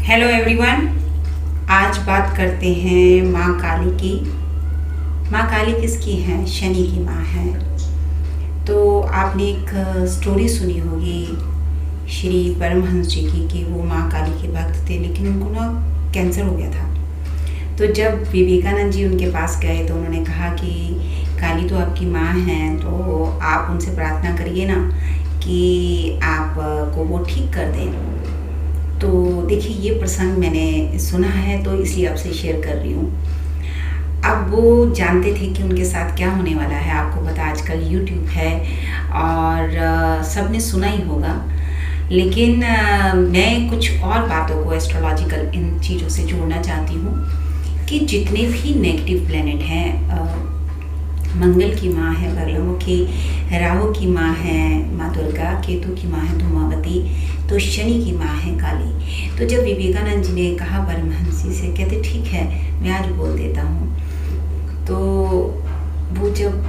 Hello everyone. आज बात करते हैं माँ काली की। माँ काली किसकी है? शनि की माँ है। तो आपने एक स्टोरी सुनी होगी श्री परमहंस जी की कि वो माँ काली के भक्त थे, लेकिन उनको ना कैंसर हो गया था। तो जब विवेकानंद जी उनके पास गए तो उन्होंने कहा कि काली तो आपकी माँ हैं, तो आप उनसे प्रार्थना करिए ना कि आप को वो ठीक कर दें। तो देखिए, ये प्रसंग मैंने सुना है तो इसलिए आपसे शेयर कर रही हूँ। अब वो जानते थे कि उनके साथ क्या होने वाला है। आपको पता आजकल यूट्यूब है और सबने सुना ही होगा, लेकिन मैं कुछ और बातों को एस्ट्रोलॉजिकल इन चीज़ों से जोड़ना चाहती हूँ कि जितने भी नेगेटिव प्लैनेट हैं, मंगल की माँ है बगलामुखी, राहु की माँ है माँ दुर्गा, केतु की माँ है धूमावती, तो शनि की माँ है काली। तो जब विवेकानंद जी ने कहा परमहंस जी से, कहते ठीक है मैं आज बोल देता हूँ। तो वो जब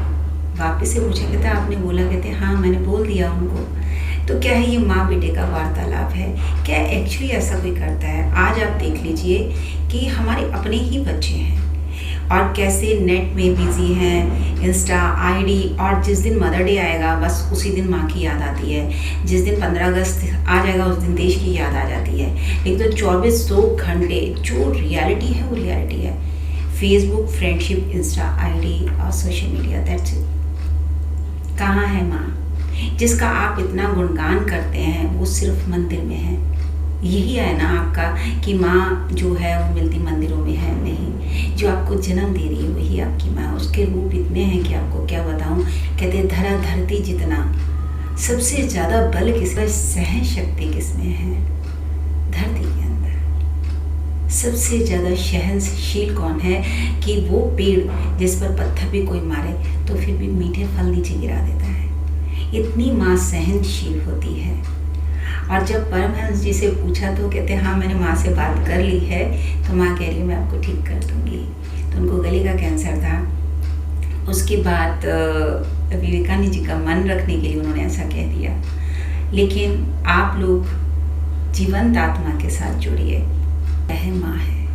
वापस से पूछा, कहते आपने बोला? कहते हाँ मैंने बोल दिया उनको। तो क्या है ये माँ बेटे का वार्तालाप है? क्या एक्चुअली ऐसा कोई करता है? आज आप देख लीजिए कि हमारे अपने ही बच्चे हैं और कैसे नेट में बिजी हैं, इंस्टा आईडी, और जिस दिन मदर डे आएगा बस उसी दिन माँ की याद आती है। जिस दिन 15 अगस्त आ जाएगा उस दिन देश की याद आ जाती है। लेकिन तो 2400 घंटे जो रियलिटी है वो रियलिटी है। फेसबुक, फ्रेंडशिप, इंस्टा आईडी और सोशल मीडिया, दैट्स इट। कहाँ है माँ जिसका आप इतना गुणगान करते हैं? वो सिर्फ मंदिर में है। यही है ना आपका कि माँ जो है वो मिलती मंदिरों में है नहीं, जो आपको जन्म दे रही है वही आपकी माँ। उसके रूप इतने हैं कि आपको क्या बताऊँ। कहते धरा धरती जितना, सबसे ज़्यादा बल किसका, सहन शक्ति किसमें है? धरती के अंदर। सबसे ज़्यादा सहनशील कौन है कि वो पेड़ जिस पर पत्थर भी कोई मारे तो फिर भी मीठे फल नीचे गिरा देता है। इतनी माँ सहनशील होती है। और जब परमहंस जी से पूछा तो कहते हाँ मैंने माँ से बात कर ली है, तो माँ कह रही है मैं आपको ठीक कर दूँगी। तो उनको गले का कैंसर था। उसके बाद विवेकानंद जी का मन रखने के लिए उन्होंने ऐसा कह दिया। लेकिन आप लोग जीवंत आत्मा के साथ जुड़िए। वह माँ है,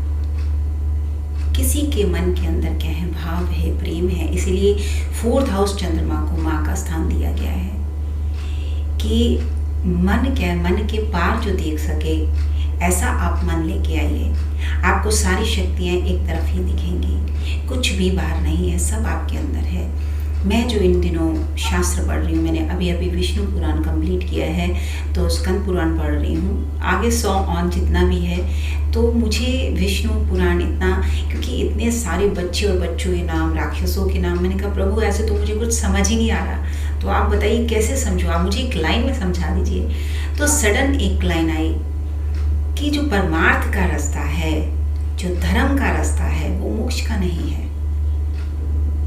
किसी के मन के अंदर क्या है? भाव है, प्रेम है। इसीलिए 4th हाउस चंद्रमा को माँ का स्थान दिया गया है कि मन क्या है, मन के पार जो देख सके ऐसा आप मन लेके आइए। आपको सारी शक्तियाँ एक तरफ ही दिखेंगी, कुछ भी बाहर नहीं है, सब आपके अंदर है। मैं जो इन दिनों शास्त्र पढ़ रही हूँ, मैंने अभी विष्णु पुराण कंप्लीट किया है, तो स्कंद पुराण पढ़ रही हूँ। आगे 100 ऑन जितना भी है, तो मुझे विष्णु पुराण इतना, क्योंकि इतने सारे बच्चे और बच्चों के नाम, राक्षसों के नाम, मैंने कहा प्रभु ऐसे तो मुझे कुछ समझ ही नहीं आ रहा। तो आप बताइए कैसे समझो, आप मुझे एक लाइन में समझा दीजिए। तो सडन एक लाइन आई कि जो परमार्थ का रास्ता है, जो धर्म का रास्ता है, वो मोक्ष का नहीं है।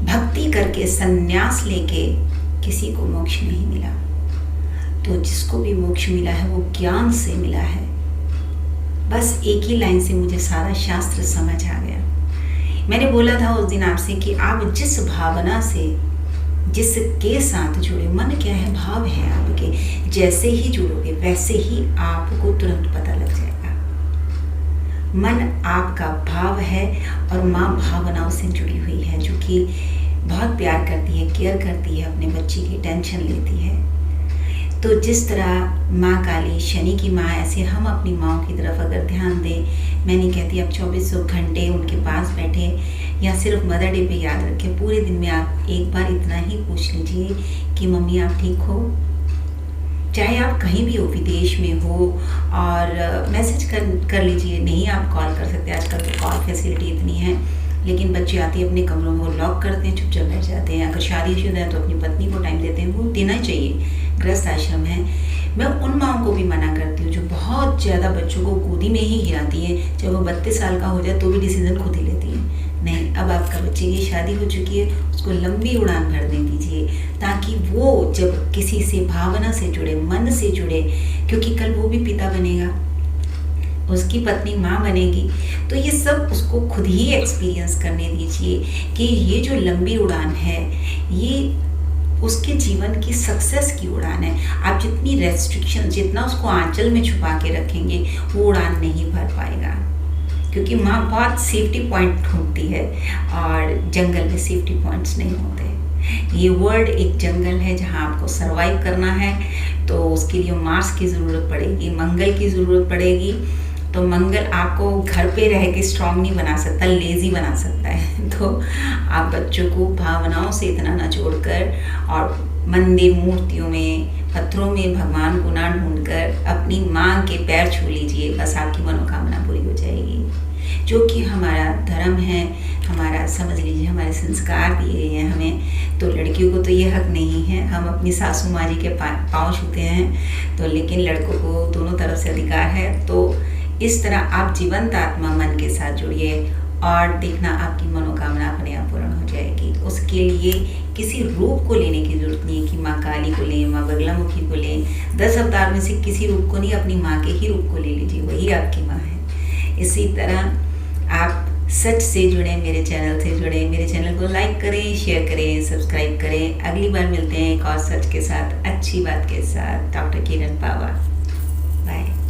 भक्ति करके संन्यास लेके किसी को मोक्ष नहीं मिला। तो जिसको भी मोक्ष मिला है वो ज्ञान से मिला है। बस एक ही लाइन से मुझे सारा शास्त्र समझ आ गया। मैंने बोला था उस दिन आपसे कि आप जिस भावना से, जिसके साथ जुड़े, मन क्या है? भाव है आपके। जैसे ही जुड़ोगे वैसे ही आपको तुरंत पता लग जाएगा। मन आपका भाव है और माँ भावनाओं से जुड़ी हुई है, जो कि बहुत प्यार करती है, केयर करती है, अपने बच्चे की टेंशन लेती है। तो जिस तरह माँ काली शनि की माँ, ऐसे हम अपनी माँओं की तरफ अगर ध्यान दें। मैं नहीं कहती आप 2400 घंटे उनके पास बैठे या सिर्फ मदर डे पे याद रखें। पूरे दिन में आप एक बार इतना ही पूछ लीजिए कि मम्मी आप ठीक हो। चाहे आप कहीं भी हो, विदेश में हो, और मैसेज कर लीजिए। नहीं आप कॉल कर सकते, आजकल तो कॉल फैसिलिटी इतनी है। लेकिन बच्चे आते हैं अपने कमरों में, वो लॉक करते हैं, चुपचाप बैठ जाते हैं। अगर शादीशुदा है तो अपनी पत्नी को टाइम देते हैं, वो देना चाहिए, गृहस्थ आश्रम है। मैं उन माओं को भी मना करती हूँ जो बहुत ज़्यादा बच्चों को गोदी में ही गिराती हैं, चाहे वो 32 साल का हो जाए तो भी डिसीजन खुद ही लेती हैं। नहीं, अब आपका बच्चे की शादी हो चुकी है, उसको लंबी उड़ान भरने दीजिए, ताकि वो जब किसी से भावना से जुड़े, मन से जुड़े, क्योंकि कल वो भी पिता बनेगा, उसकी पत्नी माँ बनेगी। तो ये सब उसको खुद ही एक्सपीरियंस करने दीजिए कि ये जो लंबी उड़ान है ये उसके जीवन की सक्सेस की उड़ान है। आप जितनी रेस्ट्रिक्शन, जितना उसको आंचल में छुपा के रखेंगे, वो उड़ान नहीं भर पाएगा। क्योंकि माँ बहुत सेफ्टी पॉइंट ढूंढती है और जंगल में सेफ्टी पॉइंट्स नहीं होते। ये वर्ल्ड एक जंगल है जहाँ आपको सरवाइव करना है, तो उसके लिए मार्स की ज़रूरत पड़ेगी, मंगल की ज़रूरत पड़ेगी। तो मंगल आपको घर पे रह के स्ट्रांग नहीं बना सकता, लेज़ी बना सकता है। तो आप बच्चों को भावनाओं से इतना न जोड़कर और मंदिर, मूर्तियों में, पत्थरों में भगवान को ना ढूंढकर अपनी माँ के पैर छू लीजिए, बस आपकी मनोकामना पूरी हो जाएगी। जो कि हमारा धर्म है, हमारा समझ लीजिए हमारे संस्कार दिए गए हैं हमें। तो लड़कियों को तो ये हक नहीं है, हम अपनी सासू माँ जी के पाँव छूते हैं, तो लेकिन लड़कों को दोनों तरफ से अधिकार है। तो इस तरह आप जीवंत आत्मा मन के साथ जुड़िए और देखना आपकी मनोकामना अपने आप पूर्ण हो जाएगी। उसके लिए किसी रूप को लेने की जरूरत नहीं है कि माँ काली को लें, माँ बगलामुखी को लें। 10 अवतार में से किसी रूप को नहीं, अपनी माँ के ही रूप को ले लीजिए, वही आपकी माँ है। इसी तरह आप सच से जुड़ें, मेरे चैनल से जुड़ें, मेरे चैनल को लाइक करें, शेयर करें, सब्सक्राइब करें। अगली बार मिलते हैं एक और सच के साथ, अच्छी बात के साथ। डॉक्टर किरण पावा। बाय।